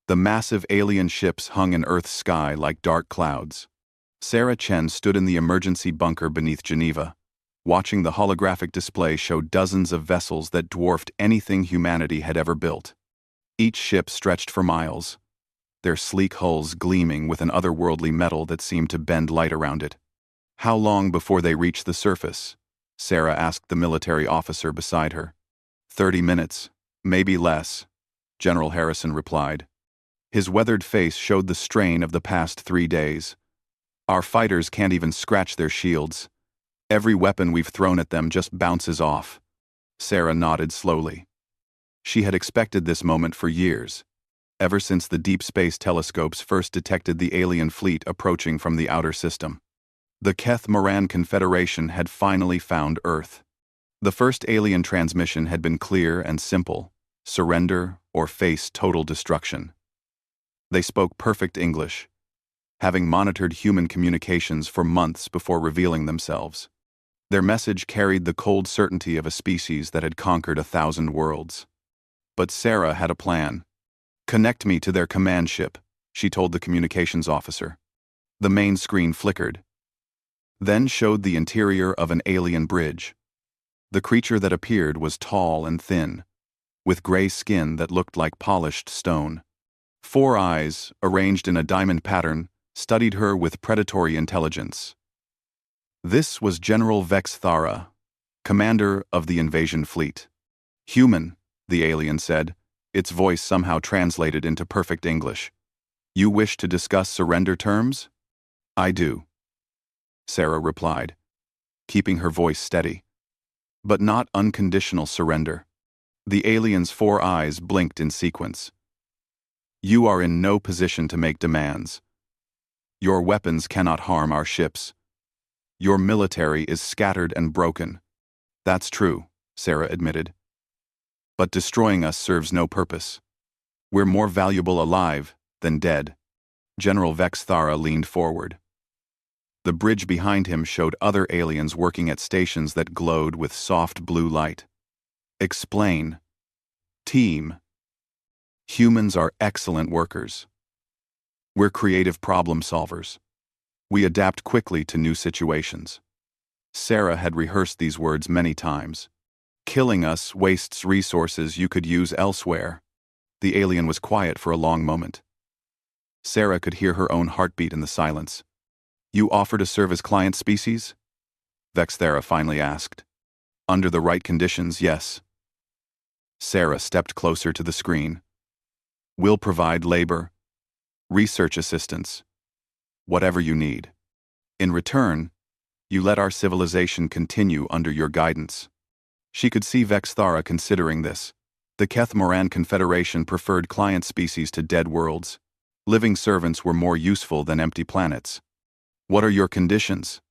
The massive alien ships hung in Earth's sky like dark clouds. Sarah Chen stood in the emergency bunker beneath Geneva, watching the holographic display show dozens of vessels that dwarfed anything humanity had ever built. Each ship stretched for miles, their sleek hulls gleaming with an otherworldly metal that seemed to bend light around it. "How long before they reach the surface?" Sarah asked the military officer beside her. 30 minutes, maybe less," General Harrison replied. His weathered face showed the strain of the past 3 days. "Our fighters can't even scratch their shields. Every weapon we've thrown at them just bounces off." Sarah nodded slowly. She had expected this moment for years, ever since the deep space telescopes first detected the alien fleet approaching from the outer system. The Keth Moran Confederation had finally found Earth. The first alien transmission had been clear and simple: surrender or face total destruction. They spoke perfect English, having monitored human communications for months before revealing themselves. Their message carried the cold certainty of a species that had conquered 1,000 worlds. But Sarah had a plan. "Connect me to their command ship," she told the communications officer. The main screen flickered, then showed the interior of an alien bridge. The creature that appeared was tall and thin, with gray skin that looked like polished stone. 4 eyes, arranged in a diamond pattern, studied her with predatory intelligence. This was General Vex Thara, commander of the invasion fleet. "Human," the alien said, its voice somehow translated into perfect English. "You wish to discuss surrender terms?" "I do," Sarah replied, keeping her voice steady. "But not unconditional surrender." The alien's 4 eyes blinked in sequence. "You are in no position to make demands. Your weapons cannot harm our ships. Your military is scattered and broken." "That's true," Sarah admitted. "But destroying us serves no purpose. We're more valuable alive than dead." General Vex Thara leaned forward. The bridge behind him showed other aliens working at stations that glowed with soft blue light. "Explain." "Team. Humans are excellent workers. We're creative problem solvers. We adapt quickly to new situations." Sarah had rehearsed these words many times. "Killing us wastes resources you could use elsewhere." The alien was quiet for a long moment. Sarah could hear her own heartbeat in the silence. "You offer to serve as client species?" Vex Thara finally asked. "Under the right conditions, yes." Sarah stepped closer to the screen. "We'll provide labor, research assistance, whatever you need. In return, you let our civilization continue under your guidance." She could see Vex Thara considering this. The Keth Moran Confederation preferred client species to dead worlds. Living servants were more useful than empty planets. "What are your conditions?"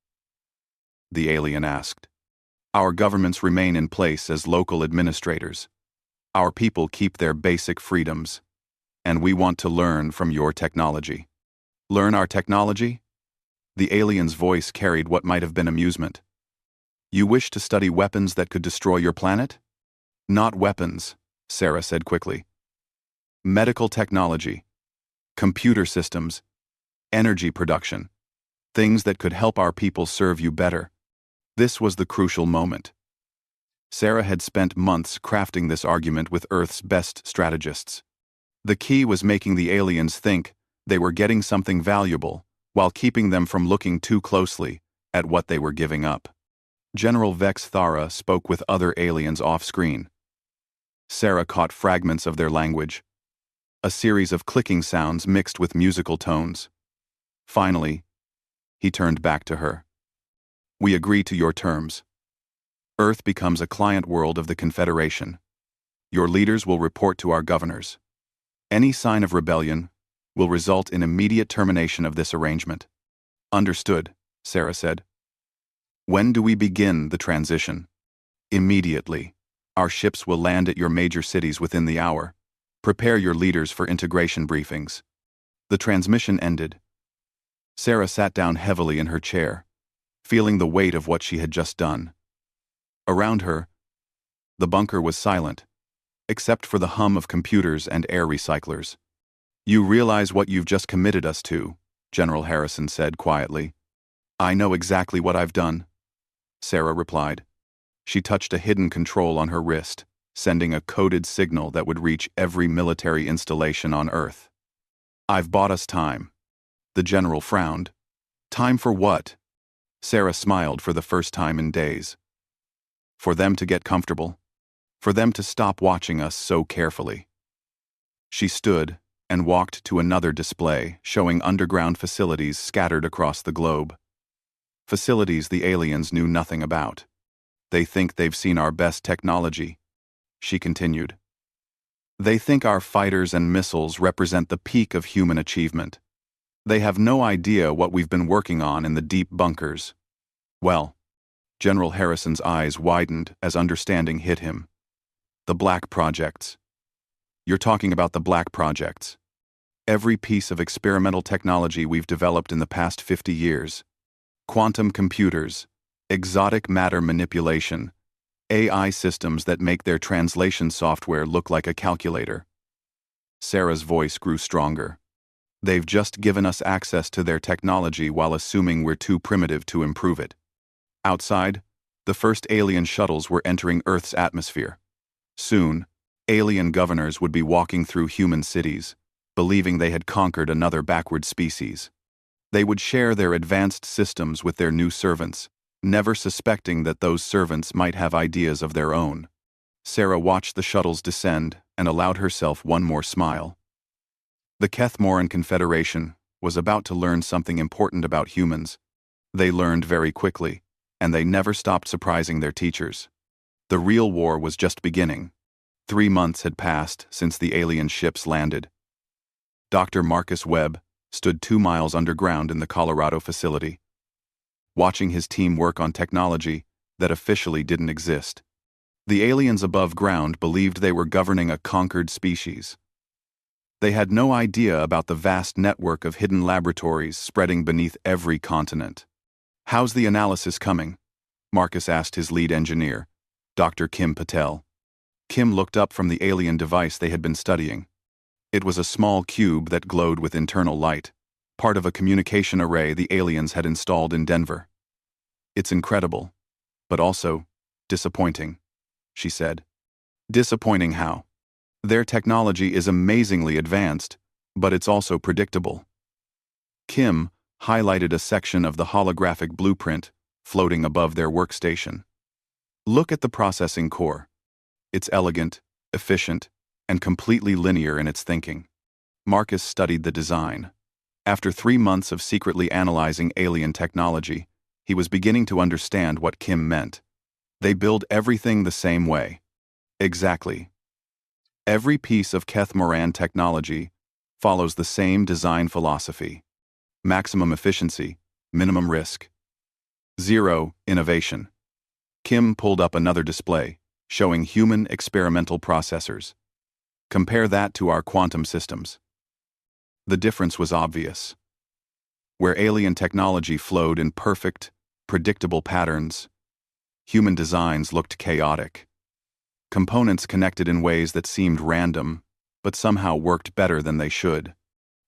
the alien asked. "Our governments remain in place as local administrators. Our people keep their basic freedoms. And we want to learn from your technology." "Learn our technology?" The alien's voice carried what might have been amusement. "You wish to study weapons that could destroy your planet?" "Not weapons," Sarah said quickly. "Medical technology, computer systems, energy production. Things that could help our people serve you better." This was the crucial moment. Sarah had spent months crafting this argument with Earth's best strategists. The key was making the aliens think they were getting something valuable, while keeping them from looking too closely at what they were giving up. General Vex Thara spoke with other aliens off-screen. Sarah caught fragments of their language, a series of clicking sounds mixed with musical tones. Finally, he turned back to her. "We agree to your terms. Earth becomes a client world of the Confederation. Your leaders will report to our governors. Any sign of rebellion will result in immediate termination of this arrangement." "Understood," Sarah said. "When do we begin the transition?" "Immediately. Our ships will land at your major cities within the hour. Prepare your leaders for integration briefings." The transmission ended. Sarah sat down heavily in her chair, feeling the weight of what she had just done. Around her, the bunker was silent, except for the hum of computers and air recyclers. You realize what you've just committed us to, General Harrison said quietly. I know exactly what I've done, Sarah replied. She touched a hidden control on her wrist, sending a coded signal that would reach every military installation on Earth. I've bought us time. The general frowned. Time for what? Sarah smiled for the first time in days. For them to get comfortable. For them to stop watching us so carefully. She stood and walked to another display showing underground facilities scattered across the globe. Facilities the aliens knew nothing about. They think they've seen our best technology, she continued. They think our fighters and missiles represent the peak of human achievement. They have no idea what we've been working on in the deep bunkers. Well, General Harrison's eyes widened as understanding hit him. The black projects. You're talking about the black projects. Every piece of experimental technology we've developed in the past 50 years. Quantum computers, exotic matter manipulation, AI systems that make their translation software look like a calculator. Sarah's voice grew stronger. They've just given us access to their technology while assuming we're too primitive to improve it. Outside, the first alien shuttles were entering Earth's atmosphere. Soon, alien governors would be walking through human cities, believing they had conquered another backward species. They would share their advanced systems with their new servants, never suspecting that those servants might have ideas of their own. Sarah watched the shuttles descend and allowed herself one more smile. The Kethmoran Confederation was about to learn something important about humans. They learned very quickly, and they never stopped surprising their teachers. The real war was just beginning. 3 months had passed since the alien ships landed. Dr. Marcus Webb stood 2 miles underground in the Colorado facility, watching his team work on technology that officially didn't exist. The aliens above ground believed they were governing a conquered species. They had no idea about the vast network of hidden laboratories spreading beneath every continent. How's the analysis coming? Marcus asked his lead engineer, Dr. Kim Patel. Kim looked up from the alien device they had been studying. It was a small cube that glowed with internal light, part of a communication array the aliens had installed in Denver. It's incredible, but also disappointing, she said. Disappointing how? Their technology is amazingly advanced, but it's also predictable. Kim highlighted a section of the holographic blueprint floating above their workstation. Look at the processing core. It's elegant, efficient, and completely linear in its thinking. Marcus studied the design. After 3 months of secretly analyzing alien technology, he was beginning to understand what Kim meant. They build everything the same way. Exactly. Every piece of Kethmoran technology follows the same design philosophy. Maximum efficiency, minimum risk. Zero innovation. Kim pulled up another display, showing human experimental processors. Compare that to our quantum systems. The difference was obvious. Where alien technology flowed in perfect, predictable patterns, human designs looked chaotic. Components connected in ways that seemed random, but somehow worked better than they should.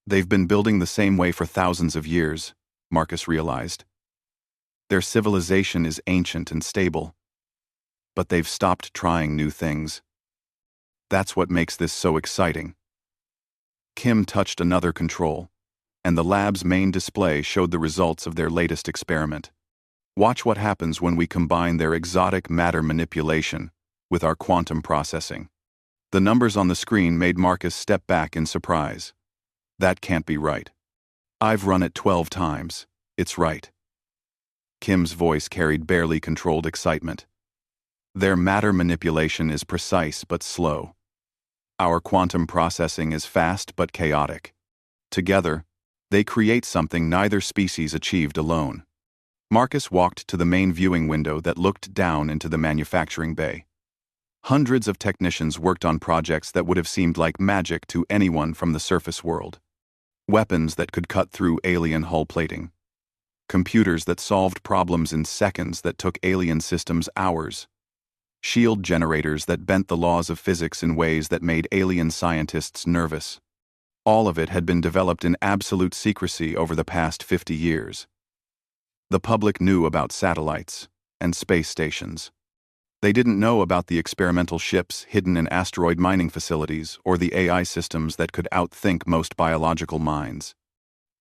They've been building the same way for thousands of years, Marcus realized. Their civilization is ancient and stable, but they've stopped trying new things. That's what makes this so exciting. Kim touched another control, and the lab's main display showed the results of their latest experiment. Watch what happens when we combine their exotic matter manipulation with our quantum processing. The numbers on the screen made Marcus step back in surprise. That can't be right. I've run it 12 times. It's right. Kim's voice carried barely controlled excitement. Their matter manipulation is precise but slow. Our quantum processing is fast but chaotic. Together, they create something neither species achieved alone. Marcus walked to the main viewing window that looked down into the manufacturing bay. Hundreds of technicians worked on projects that would have seemed like magic to anyone from the surface world. Weapons that could cut through alien hull plating. Computers that solved problems in seconds that took alien systems hours. Shield generators that bent the laws of physics in ways that made alien scientists nervous. All of it had been developed in absolute secrecy over the past 50 years. The public knew about satellites and space stations. They didn't know about the experimental ships hidden in asteroid mining facilities or the AI systems that could outthink most biological minds.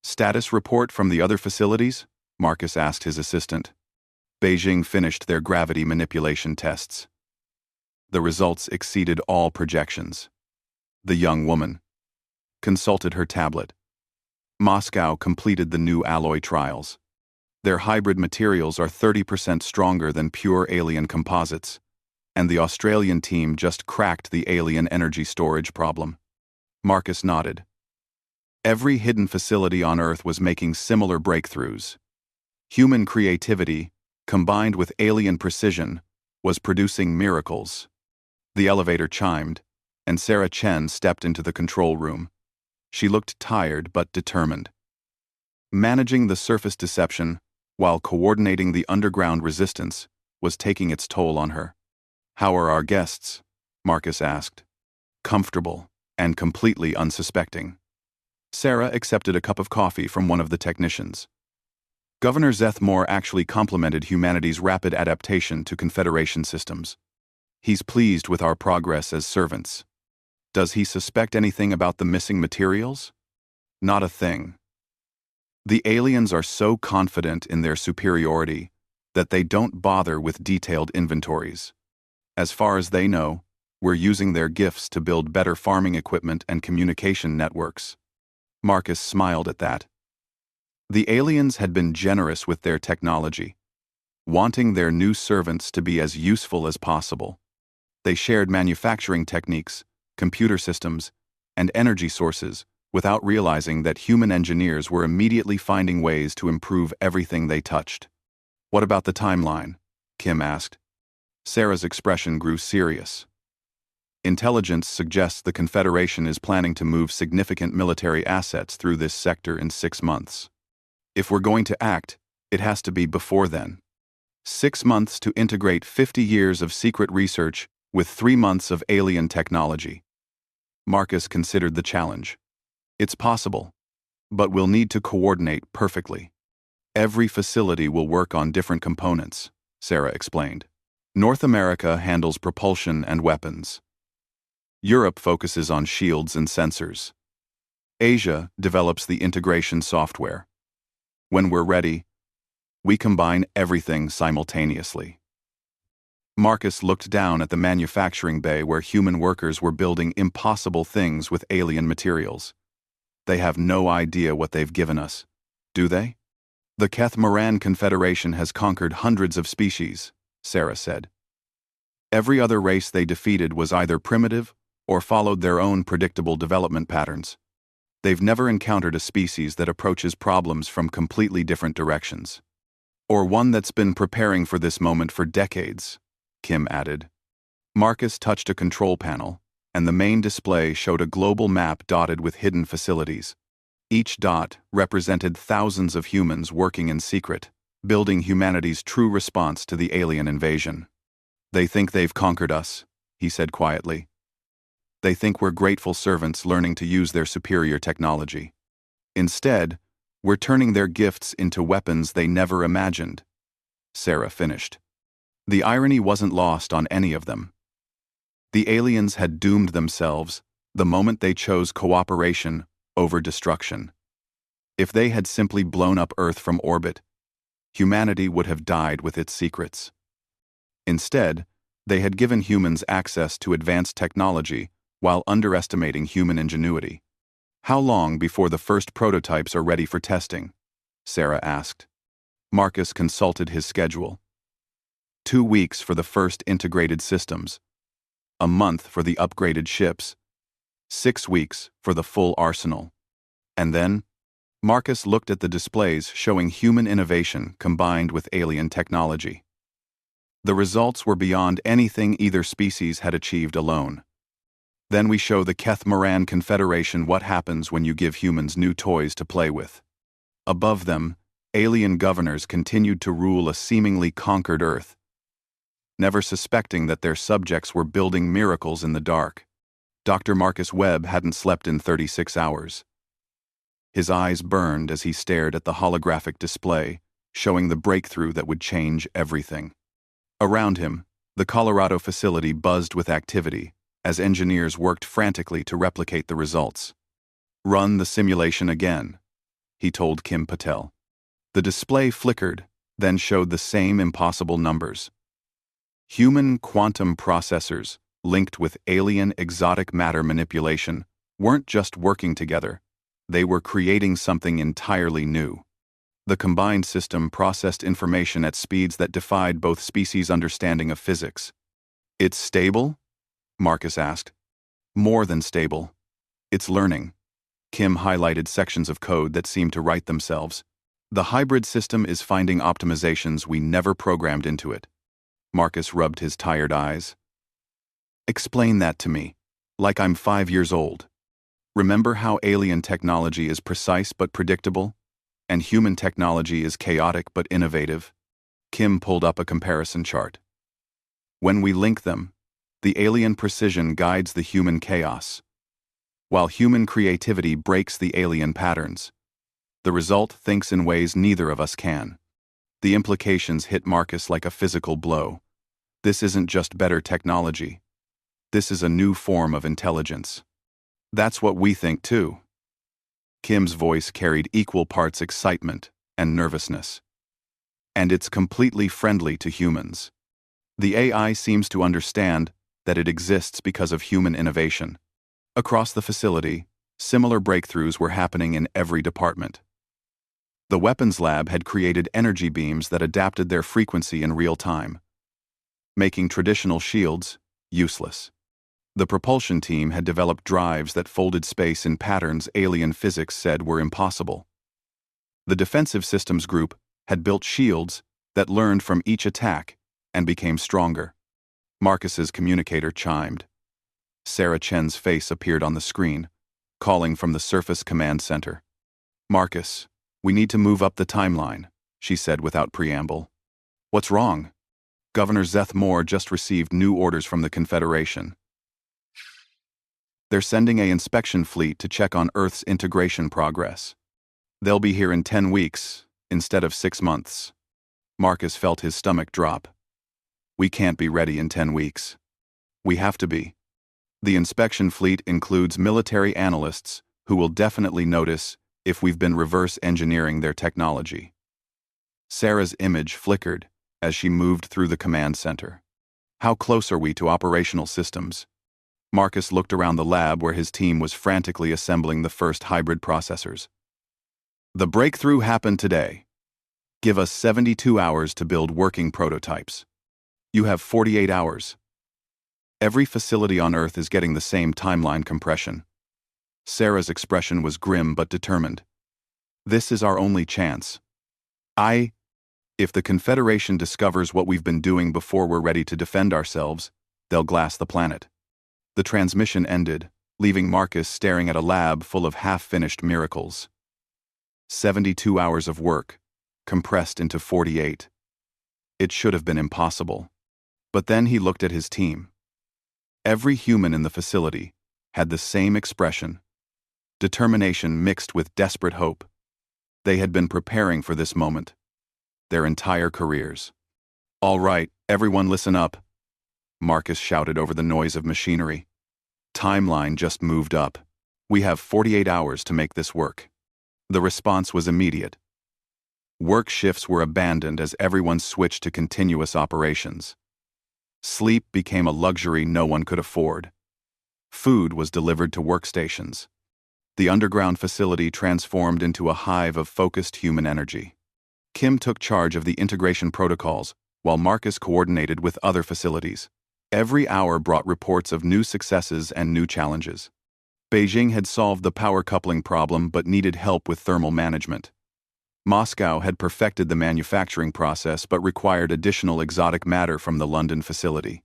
Status report from the other facilities? Marcus asked his assistant. Beijing finished their gravity manipulation tests. The results exceeded all projections. The young woman consulted her tablet. Moscow completed the new alloy trials. Their hybrid materials are 30% stronger than pure alien composites, and the Australian team just cracked the alien energy storage problem. Marcus nodded. Every hidden facility on Earth was making similar breakthroughs. Human creativity, combined with alien precision, was producing miracles. The elevator chimed, and Sarah Chen stepped into the control room. She looked tired but determined. Managing the surface deception while coordinating the underground resistance was taking its toll on her. "How are our guests?" Marcus asked. "Comfortable and completely unsuspecting." Sarah accepted a cup of coffee from one of the technicians. Governor Zethmore actually complimented humanity's rapid adaptation to Confederation systems. "He's pleased with our progress as servants." "Does he suspect anything about the missing materials?" "Not a thing. The aliens are so confident in their superiority that they don't bother with detailed inventories. As far as they know, we're using their gifts to build better farming equipment and communication networks." Marcus smiled at that. The aliens had been generous with their technology, wanting their new servants to be as useful as possible. They shared manufacturing techniques, computer systems, and energy sources without realizing that human engineers were immediately finding ways to improve everything they touched. "What about the timeline?" Kim asked. Sarah's expression grew serious. "Intelligence suggests the Confederation is planning to move significant military assets through this sector in 6 months. If we're going to act, it has to be before then. 6 months to integrate 50 years of secret research with 3 months of alien technology." Marcus considered the challenge. "It's possible, but we'll need to coordinate perfectly. Every facility will work on different components," Sarah explained. "North America handles propulsion and weapons. Europe focuses on shields and sensors. Asia develops the integration software. When we're ready, we combine everything simultaneously." Marcus looked down at the manufacturing bay where human workers were building impossible things with alien materials. "They have no idea what they've given us, do they?" "The Keth-Moran Confederation has conquered hundreds of species," Sarah said. "Every other race they defeated was either primitive or followed their own predictable development patterns. They've never encountered a species that approaches problems from completely different directions. Or one that's been preparing for this moment for decades," Kim added. Marcus touched a control panel, and the main display showed a global map dotted with hidden facilities. Each dot represented thousands of humans working in secret, building humanity's true response to the alien invasion. "They think they've conquered us," he said quietly. "They think we're grateful servants learning to use their superior technology. Instead, we're turning their gifts into weapons they never imagined." Sarah finished. The irony wasn't lost on any of them. The aliens had doomed themselves the moment they chose cooperation over destruction. If they had simply blown up Earth from orbit, humanity would have died with its secrets. Instead, they had given humans access to advanced technology while underestimating human ingenuity. "How long before the first prototypes are ready for testing?" Sarah asked. Marcus consulted his schedule. 2 weeks for the first integrated systems, a month for the upgraded ships, 6 weeks for the full arsenal. And then, Marcus looked at the displays showing human innovation combined with alien technology. The results were beyond anything either species had achieved alone. Then we show the Keth-Moran Confederation what happens when you give humans new toys to play with. Above them, alien governors continued to rule a seemingly conquered Earth, never suspecting that their subjects were building miracles in the dark. Dr. Marcus Webb hadn't slept in 36 hours. His eyes burned as he stared at the holographic display, showing the breakthrough that would change everything. Around him, the Colorado facility buzzed with activity as engineers worked frantically to replicate the results. "Run the simulation again," he told Kim Patel. The display flickered, then showed the same impossible numbers. Human quantum processors, linked with alien exotic matter manipulation, weren't just working together, they were creating something entirely new. The combined system processed information at speeds that defied both species' understanding of physics. "It's stable?" Marcus asked. "More than stable. It's learning." Kim highlighted sections of code that seemed to write themselves. "The hybrid system is finding optimizations we never programmed into it." Marcus rubbed his tired eyes. "Explain that to me, like I'm 5 years old. Remember how alien technology is precise but predictable, and human technology is chaotic but innovative?" Kim pulled up a comparison chart. "When we link them, the alien precision guides the human chaos, while human creativity breaks the alien patterns. The result thinks in ways neither of us can." The implications hit Marcus like a physical blow. This isn't just better technology. This is a new form of intelligence. "That's what we think too." Kim's voice carried equal parts excitement and nervousness. "And it's completely friendly to humans. The AI seems to understand that it exists because of human innovation." Across the facility, similar breakthroughs were happening in every department. The weapons lab had created energy beams that adapted their frequency in real time, making traditional shields useless. The propulsion team had developed drives that folded space in patterns alien physics said were impossible. The defensive systems group had built shields that learned from each attack and became stronger. Marcus's communicator chimed. Sarah Chen's face appeared on the screen, calling from the Surface Command Center. "Marcus, we need to move up the timeline," she said without preamble. "What's wrong?" "Governor Zeth Moore just received new orders from the Confederation. They're sending an inspection fleet to check on Earth's integration progress. They'll be here in 10 weeks, instead of 6 months. Marcus felt his stomach drop. "We can't be ready in 10 weeks. We have to be. The inspection fleet includes military analysts who will definitely notice if we've been reverse engineering their technology." Sarah's image flickered as she moved through the command center. "How close are we to operational systems?" Marcus looked around the lab where his team was frantically assembling the first hybrid processors. "The breakthrough happened today. Give us 72 hours to build working prototypes. You have 48 hours. Every facility on Earth is getting the same timeline compression." Sarah's expression was grim but determined. "This is our only chance. If the Confederation discovers what we've been doing before we're ready to defend ourselves, they'll glass the planet." The transmission ended, leaving Marcus staring at a lab full of half-finished miracles. 72 hours of work, compressed into 48. It should have been impossible. But then he looked at his team. Every human in the facility had the same expression, determination mixed with desperate hope. They had been preparing for this moment their entire careers. "All right, everyone listen up," Marcus shouted over the noise of machinery. "Timeline just moved up. We have 48 hours to make this work." The response was immediate. Work shifts were abandoned as everyone switched to continuous operations. Sleep became a luxury no one could afford. Food was delivered to workstations. The underground facility transformed into a hive of focused human energy. Kim took charge of the integration protocols, while Marcus coordinated with other facilities. Every hour brought reports of new successes and new challenges. Beijing had solved the power coupling problem but needed help with thermal management. Moscow had perfected the manufacturing process but required additional exotic matter from the London facility.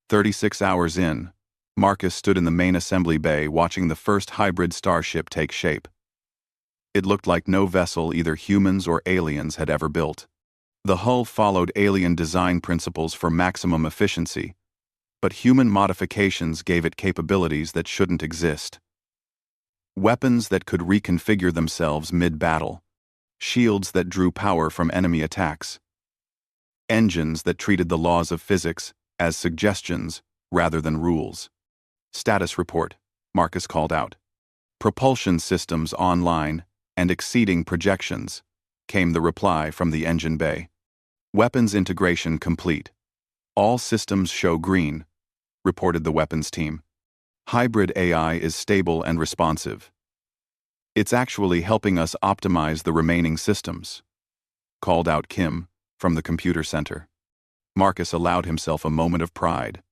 36 hours in, Marcus stood in the main assembly bay watching the first hybrid starship take shape. It looked like no vessel either humans or aliens had ever built. The hull followed alien design principles for maximum efficiency, but human modifications gave it capabilities that shouldn't exist. Weapons that could reconfigure themselves mid-battle, shields that drew power from enemy attacks, engines that treated the laws of physics as suggestions rather than rules. Status report, Marcus called out. Propulsion systems online and exceeding projections, came the reply from the engine bay. Weapons integration complete. All systems show green, reported the weapons team. Hybrid AI is stable and responsive. It's actually helping us optimize the remaining systems, called out Kim from the computer center. Marcus allowed himself a moment of pride.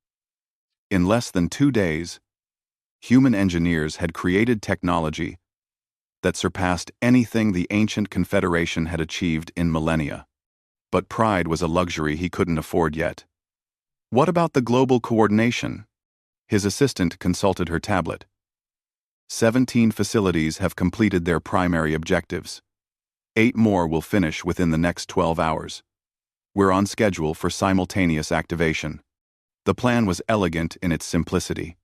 In less than 2 days, human engineers had created technology that surpassed anything the ancient Confederation had achieved in millennia. But pride was a luxury he couldn't afford yet. What about the global coordination? His assistant consulted her tablet. 17 facilities have completed their primary objectives. 8 more will finish within the next 12 hours. We're on schedule for simultaneous activation. The plan was elegant in its simplicity.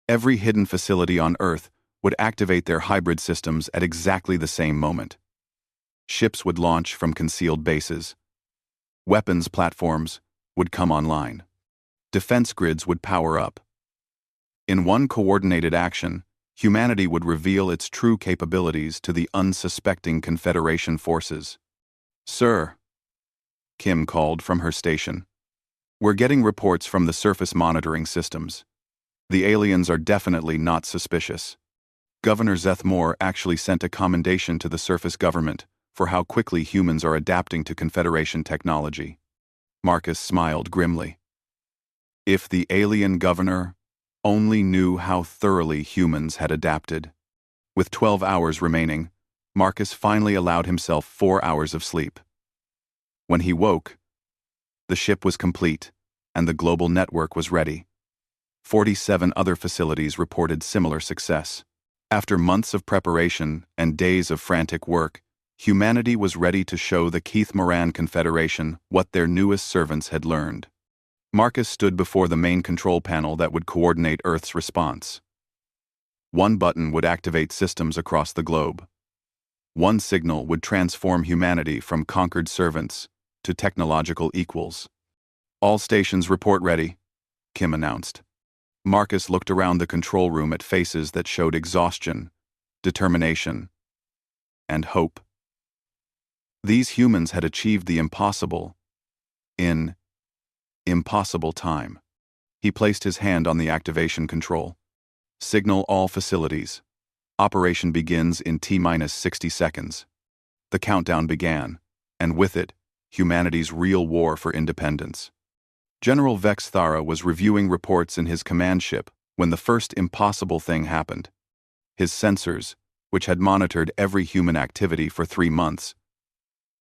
Every hidden facility on Earth would activate their hybrid systems at exactly the same moment. Ships would launch from concealed bases. Weapons platforms would come online. Defense grids would power up. In one coordinated action, humanity would reveal its true capabilities to the unsuspecting Confederation forces. Sir, Kim called from her station. We're getting reports from the surface monitoring systems. The aliens are definitely not suspicious. Governor Zeth Moore actually sent a commendation to the surface government for how quickly humans are adapting to Confederation technology. Marcus smiled grimly. If the alien governor only knew how thoroughly humans had adapted. With 12 hours remaining, Marcus finally allowed himself 4 hours of sleep. When he woke, the ship was complete, and the global network was ready. 47 other facilities reported similar success. After months of preparation and days of frantic work, humanity was ready to show the Keith Moran Confederation what their newest servants had learned. Marcus stood before the main control panel that would coordinate Earth's response. One button would activate systems across the globe. One signal would transform humanity from conquered servants to technological equals. All stations report ready, Kim announced. Marcus looked around the control room at faces that showed exhaustion, determination, and hope. These humans had achieved the impossible in impossible time. He placed his hand on the activation control. Signal all facilities. Operation begins in T-minus 60 seconds. The countdown began, and with it, humanity's real war for independence. General Vex Thara was reviewing reports in his command ship when the first impossible thing happened. His sensors, which had monitored every human activity for 3 months,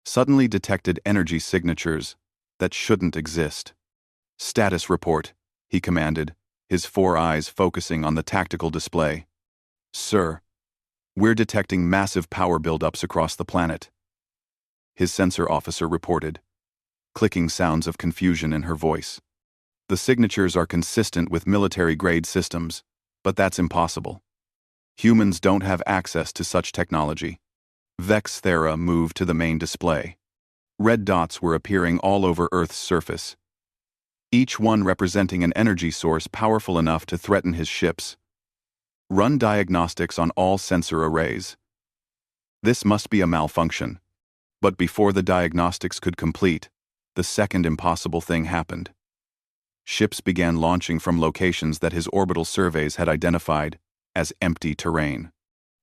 suddenly detected energy signatures that shouldn't exist. Status report, he commanded, his 4 eyes focusing on the tactical display. Sir, we're detecting massive power buildups across the planet. His sensor officer reported, clicking sounds of confusion in her voice. The signatures are consistent with military-grade systems, but that's impossible. Humans don't have access to such technology. Vex Thera moved to the main display. Red dots were appearing all over Earth's surface, each one representing an energy source powerful enough to threaten his ships. Run diagnostics on all sensor arrays. This must be a malfunction. But before the diagnostics could complete, the second impossible thing happened. Ships began launching from locations that his orbital surveys had identified as empty terrain.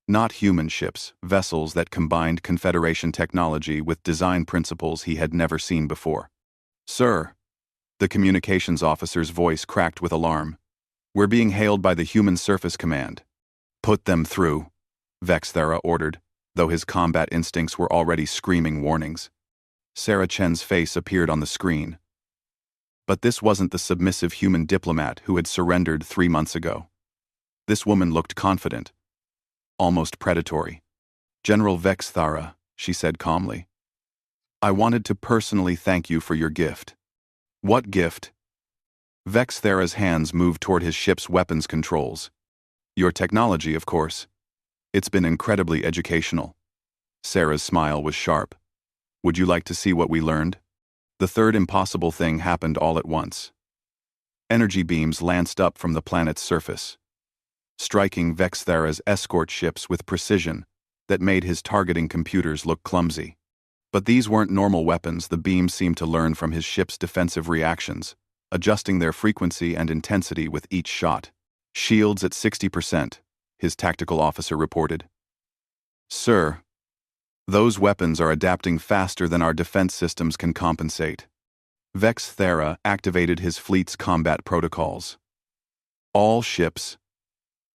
Not human ships, vessels that combined Confederation technology with design principles he had never seen before. Sir, the communications officer's voice cracked with alarm. We're being hailed by the Human Surface Command. Put them through, Vex Thera ordered, though his combat instincts were already screaming warnings. Sarah Chen's face appeared on the screen. But this wasn't the submissive human diplomat who had surrendered 3 months ago. This woman looked confident, almost predatory. General Vex Thara, she said calmly. I wanted to personally thank you for your gift. What gift? Vexthera's hands moved toward his ship's weapons controls. Your technology, of course. It's been incredibly educational. Sarah's smile was sharp. Would you like to see what we learned? The third impossible thing happened all at once. Energy beams lanced up from the planet's surface, striking Vexthera's escort ships with precision that made his targeting computers look clumsy. But these weren't normal weapons. The beams seemed to learn from his ship's defensive reactions, adjusting their frequency and intensity with each shot. Shields at 60%, his tactical officer reported. Sir, those weapons are adapting faster than our defense systems can compensate. Vexthera activated his fleet's combat protocols. All ships,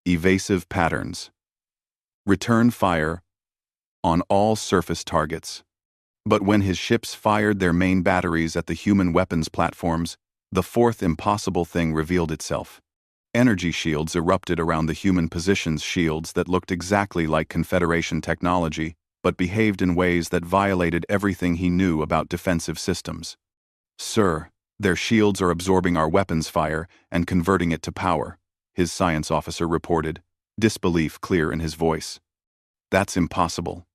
evasive patterns. Return fire on all surface targets. But when his ships fired their main batteries at the human weapons platforms, the fourth impossible thing revealed itself. Energy shields erupted around the human positions, shields that looked exactly like Confederation technology, but behaved in ways that violated everything he knew about defensive systems. Sir, their shields are absorbing our weapons fire and converting it to power, his science officer reported, disbelief clear in his voice. That's impossible.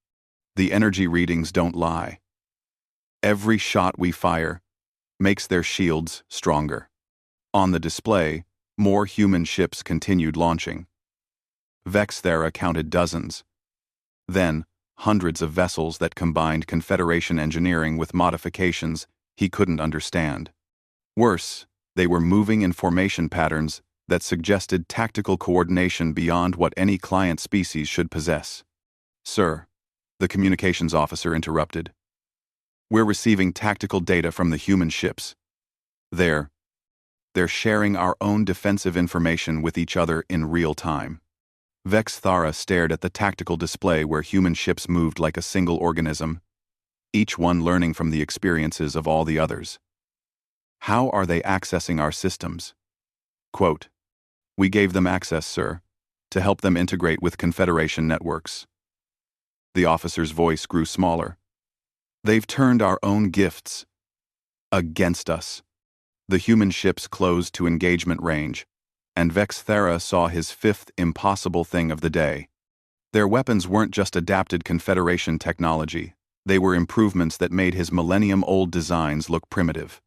The energy readings don't lie. Every shot we fire makes their shields stronger. On the display, more human ships continued launching. Vexthera counted dozens. Then, hundreds of vessels that combined Confederation engineering with modifications he couldn't understand. Worse, they were moving in formation patterns that suggested tactical coordination beyond what any client species should possess. Sir, the communications officer interrupted. We're receiving tactical data from the human ships. They're sharing our own defensive information with each other in real time. Vexthera stared at the tactical display where human ships moved like a single organism, each one learning from the experiences of all the others. How are they accessing our systems? Quote, we gave them access, sir, to help them integrate with Confederation networks. The officer's voice grew smaller. They've turned our own gifts against us. The human ships closed to engagement range, and Vexthera saw his fifth impossible thing of the day. Their weapons weren't just adapted Confederation technology, they were improvements that made his millennium-old designs look primitive.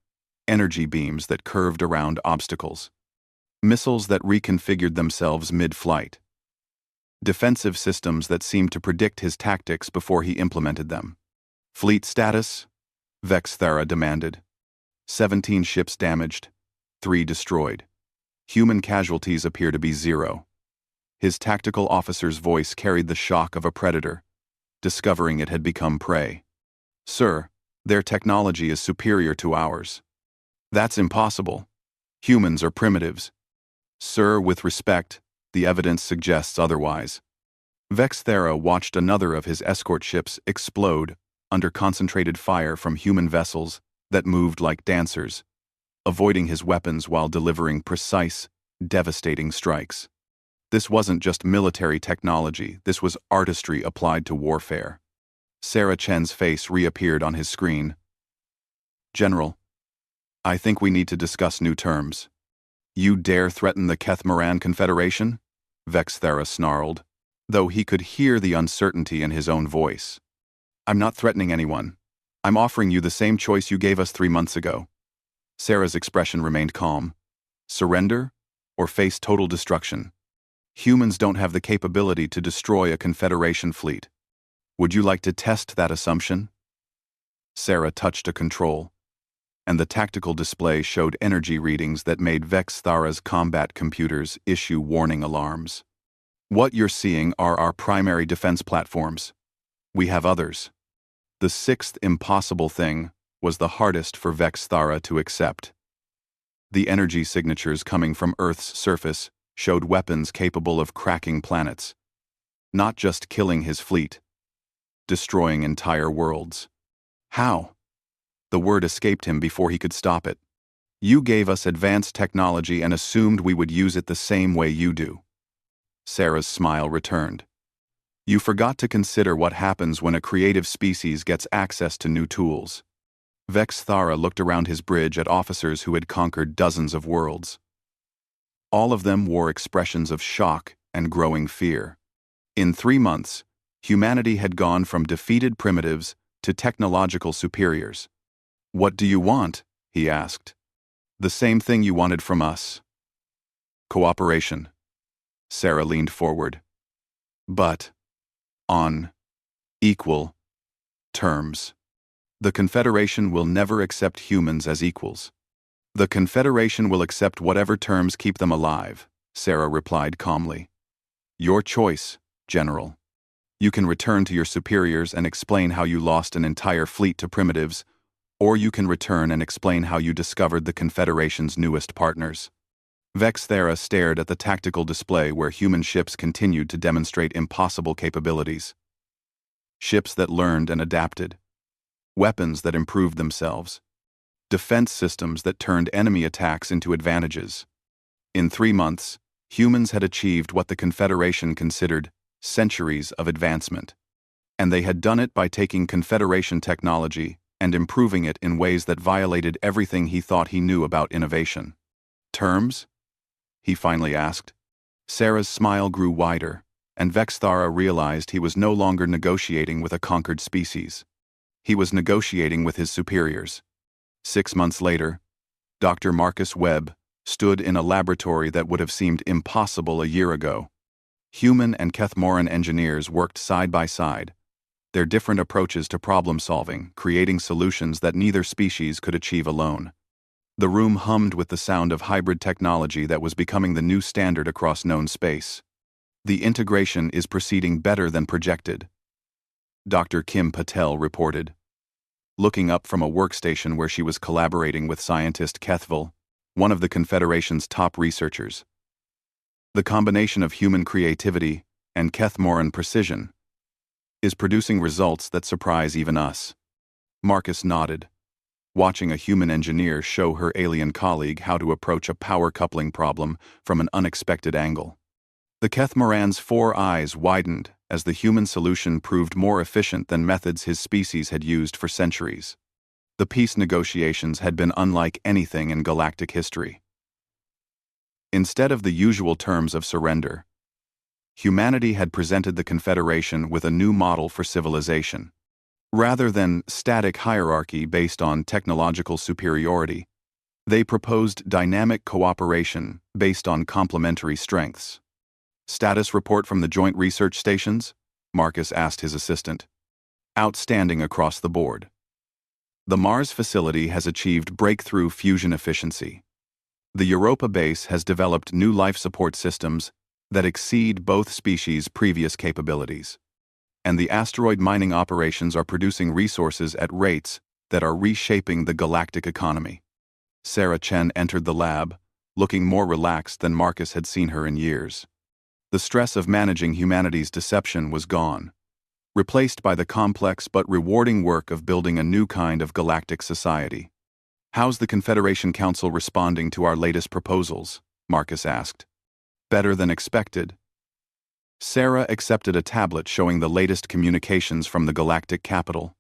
Energy beams that curved around obstacles. Missiles that reconfigured themselves mid-flight. Defensive systems that seemed to predict his tactics before he implemented them. Fleet status? Vexthera demanded. 17 ships damaged, 3 destroyed. Human casualties appear to be 0. His tactical officer's voice carried the shock of a predator, discovering it had become prey. Sir, their technology is superior to ours. That's impossible. Humans are primitives. Sir, with respect, the evidence suggests otherwise. Vexthera watched another of his escort ships explode under concentrated fire from human vessels that moved like dancers, avoiding his weapons while delivering precise, devastating strikes. This wasn't just military technology, this was artistry applied to warfare. Sarah Chen's face reappeared on his screen. General, I think we need to discuss new terms. You dare threaten the Keth-Moran Confederation? Vexthera snarled, though he could hear the uncertainty in his own voice. I'm not threatening anyone. I'm offering you the same choice you gave us 3 months ago. Sarah's expression remained calm. Surrender or face total destruction? Humans don't have the capability to destroy a Confederation fleet. Would you like to test that assumption? Sarah touched a control, and the tactical display showed energy readings that made Vexthera's combat computers issue warning alarms. What you're seeing are our primary defense platforms. We have others. The sixth impossible thing was the hardest for Vexthera to accept. The energy signatures coming from Earth's surface showed weapons capable of cracking planets, not just killing his fleet, destroying entire worlds. How? The word escaped him before he could stop it. You gave us advanced technology and assumed we would use it the same way you do. Sarah's smile returned. You forgot to consider what happens when a creative species gets access to new tools. Vex Thara looked around his bridge at officers who had conquered dozens of worlds. All of them wore expressions of shock and growing fear. In 3 months, humanity had gone from defeated primitives to technological superiors. "What do you want?" he asked. "The same thing you wanted from us." "Cooperation." Sarah leaned forward. "But on equal terms. The Confederation will never accept humans as equals." "The Confederation will accept whatever terms keep them alive," Sarah replied calmly. "Your choice, General. You can return to your superiors and explain how you lost an entire fleet to primitives, or you can return and explain how you discovered the Confederation's newest partners." Vex Thara stared at the tactical display where human ships continued to demonstrate impossible capabilities. Ships that learned and adapted. Weapons that improved themselves. Defense systems that turned enemy attacks into advantages. In 3 months, humans had achieved what the Confederation considered centuries of advancement. And they had done it by taking Confederation technology and improving it in ways that violated everything he thought he knew about innovation. "Terms?" he finally asked. Sarah's smile grew wider, and Vex Thara realized he was no longer negotiating with a conquered species. He was negotiating with his superiors. 6 months later, Dr. Marcus Webb stood in a laboratory that would have seemed impossible a year ago. Human and Kethmoran engineers worked side by side, their different approaches to problem-solving, creating solutions that neither species could achieve alone. The room hummed with the sound of hybrid technology that was becoming the new standard across known space. "The integration is proceeding better than projected," Dr. Kim Patel reported, looking up from a workstation where she was collaborating with scientist Kethville, one of the Confederation's top researchers. "The combination of human creativity and Kethmoran precision is producing results that surprise even us." Marcus nodded, watching a human engineer show her alien colleague how to approach a power coupling problem from an unexpected angle. The Kethmoran's 4 eyes widened as the human solution proved more efficient than methods his species had used for centuries. The peace negotiations had been unlike anything in galactic history. Instead of the usual terms of surrender, humanity had presented the Confederation with a new model for civilization. Rather than static hierarchy based on technological superiority, they proposed dynamic cooperation based on complementary strengths. "Status report from the joint research stations?" Marcus asked his assistant. "Outstanding across the board. The Mars facility has achieved breakthrough fusion efficiency. The Europa base has developed new life support systems that exceed both species' previous capabilities. And the asteroid mining operations are producing resources at rates that are reshaping the galactic economy." Sarah Chen entered the lab, looking more relaxed than Marcus had seen her in years. The stress of managing humanity's deception was gone, replaced by the complex but rewarding work of building a new kind of galactic society. "How's the Confederation Council responding to our latest proposals?" Marcus asked. "Better than expected." Sarah accepted a tablet showing the latest communications from the galactic capital.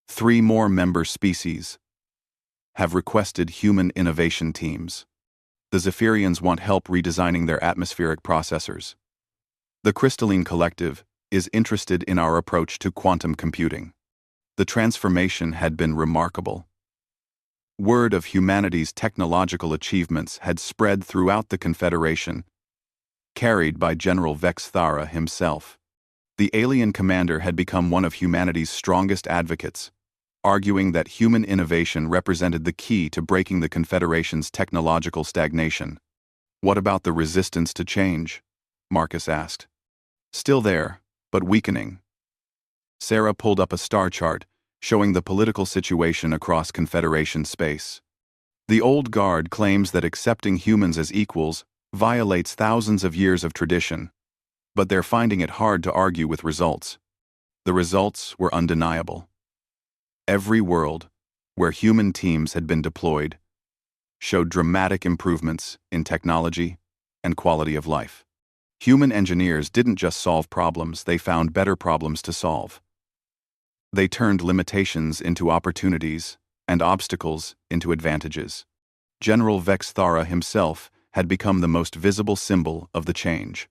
3 more member species have requested human innovation teams. The Zephyrians want help redesigning their atmospheric processors. The Crystalline Collective is interested in our approach to quantum computing. The transformation had been remarkable. Word of humanity's technological achievements had spread throughout the Confederation, carried by General Vex Thara himself. The alien commander had become one of humanity's strongest advocates, arguing that human innovation represented the key to breaking the Confederation's technological stagnation. "What about the resistance to change?" Marcus asked. "Still there, but weakening." Sarah pulled up a star chart showing the political situation across Confederation space. "The old guard claims that accepting humans as equals violates thousands of years of tradition, but they're finding it hard to argue with results." The results were undeniable. Every world where human teams had been deployed showed dramatic improvements in technology and quality of life. Human engineers didn't just solve problems, they found better problems to solve. They turned limitations into opportunities and obstacles into advantages. General Vex Thara himself had become the most visible symbol of the change.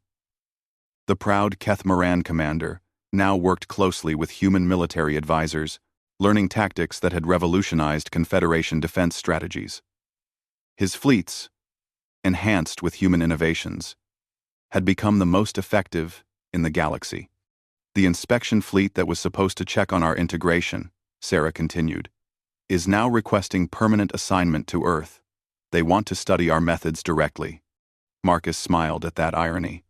The proud Keth Moran commander now worked closely with human military advisors, learning tactics that had revolutionized Confederation defense strategies. His fleets, enhanced with human innovations, had become the most effective in the galaxy. The inspection fleet that was supposed to check on our integration, Sarah continued, is now requesting permanent assignment to Earth. They want to study our methods directly. Marcus smiled at that irony.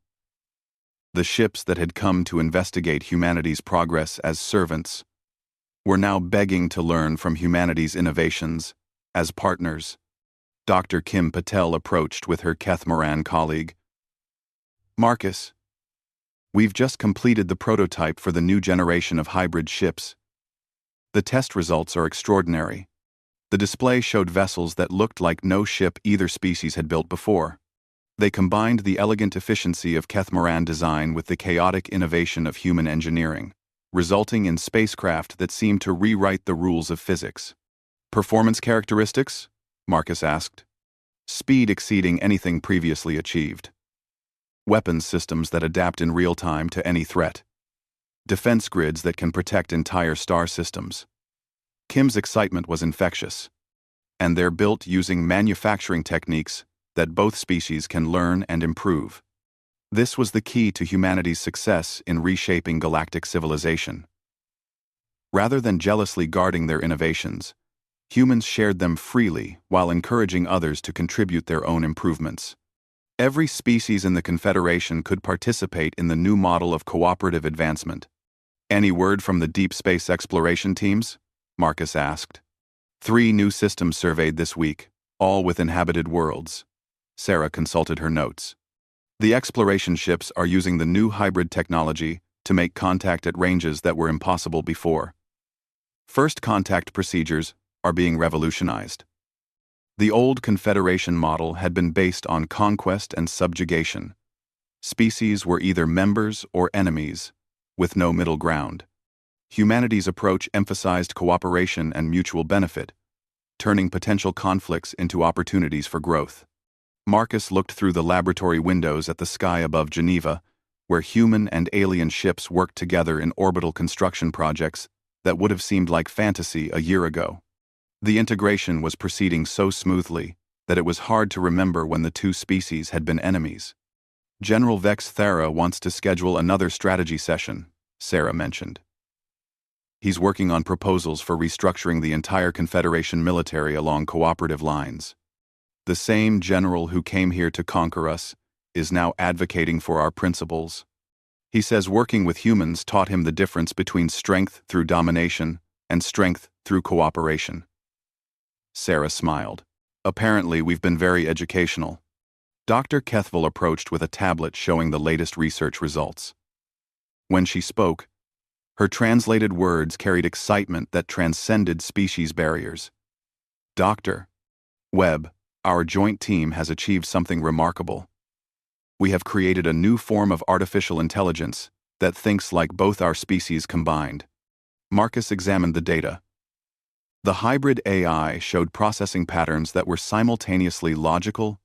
The ships that had come to investigate humanity's progress as servants were now begging to learn from humanity's innovations as partners. Dr. Kim Patel approached with her Keth Moran colleague. Marcus, we've just completed the prototype for the new generation of hybrid ships. The test results are extraordinary. The display showed vessels that looked like no ship either species had built before. They combined the elegant efficiency of Keth Moran design with the chaotic innovation of human engineering, resulting in spacecraft that seemed to rewrite the rules of physics. Performance characteristics? Marcus asked. Speed exceeding anything previously achieved. Weapons systems that adapt in real time to any threat. Defense grids that can protect entire star systems. Kim's excitement was infectious, and they're built using manufacturing techniques that both species can learn and improve. This was the key to humanity's success in reshaping galactic civilization. Rather than jealously guarding their innovations, humans shared them freely while encouraging others to contribute their own improvements. Every species in the Confederation could participate in the new model of cooperative advancement. Any word from the deep space exploration teams? Marcus asked. 3 new systems surveyed this week, all with inhabited worlds. Sarah consulted her notes. The exploration ships are using the new hybrid technology to make contact at ranges that were impossible before. First contact procedures are being revolutionized. The old Confederation model had been based on conquest and subjugation. Species were either members or enemies, with no middle ground. Humanity's approach emphasized cooperation and mutual benefit, turning potential conflicts into opportunities for growth. Marcus looked through the laboratory windows at the sky above Geneva, where human and alien ships worked together in orbital construction projects that would have seemed like fantasy a year ago. The integration was proceeding so smoothly that it was hard to remember when the two species had been enemies. General Vex Thara wants to schedule another strategy session, Sarah mentioned. He's working on proposals for restructuring the entire Confederation military along cooperative lines. The same general who came here to conquer us is now advocating for our principles. He says working with humans taught him the difference between strength through domination and strength through cooperation. Sarah smiled. Apparently, we've been very educational. Dr. Kethville approached with a tablet showing the latest research results. When she spoke, her translated words carried excitement that transcended species barriers. Dr. Webb, our joint team has achieved something remarkable. We have created a new form of artificial intelligence that thinks like both our species combined. Marcus examined the data. The hybrid AI showed processing patterns that were simultaneously logical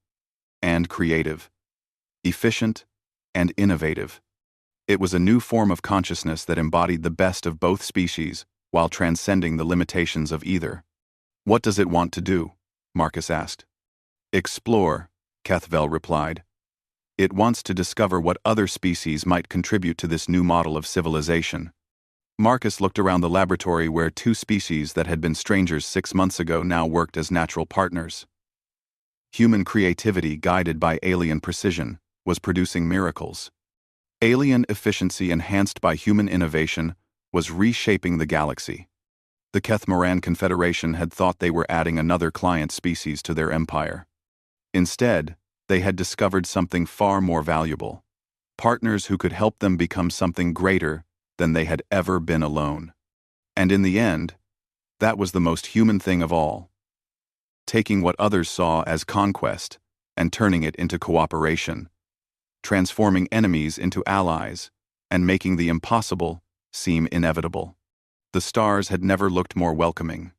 and creative, efficient and innovative. It was a new form of consciousness that embodied the best of both species while transcending the limitations of either. What does it want to do? Marcus asked. Explore, Kethvel replied. It wants to discover what other species might contribute to this new model of civilization. Marcus looked around the laboratory where 2 species that had been strangers 6 months ago now worked as natural partners. Human creativity guided by alien precision was producing miracles. Alien efficiency enhanced by human innovation was reshaping the galaxy. The Keth Moran Confederation had thought they were adding another client species to their empire. Instead, they had discovered something far more valuable. Partners who could help them become something greater than they had ever been alone. And in the end, that was the most human thing of all. Taking what others saw as conquest and turning it into cooperation, transforming enemies into allies, and making the impossible seem inevitable. The stars had never looked more welcoming.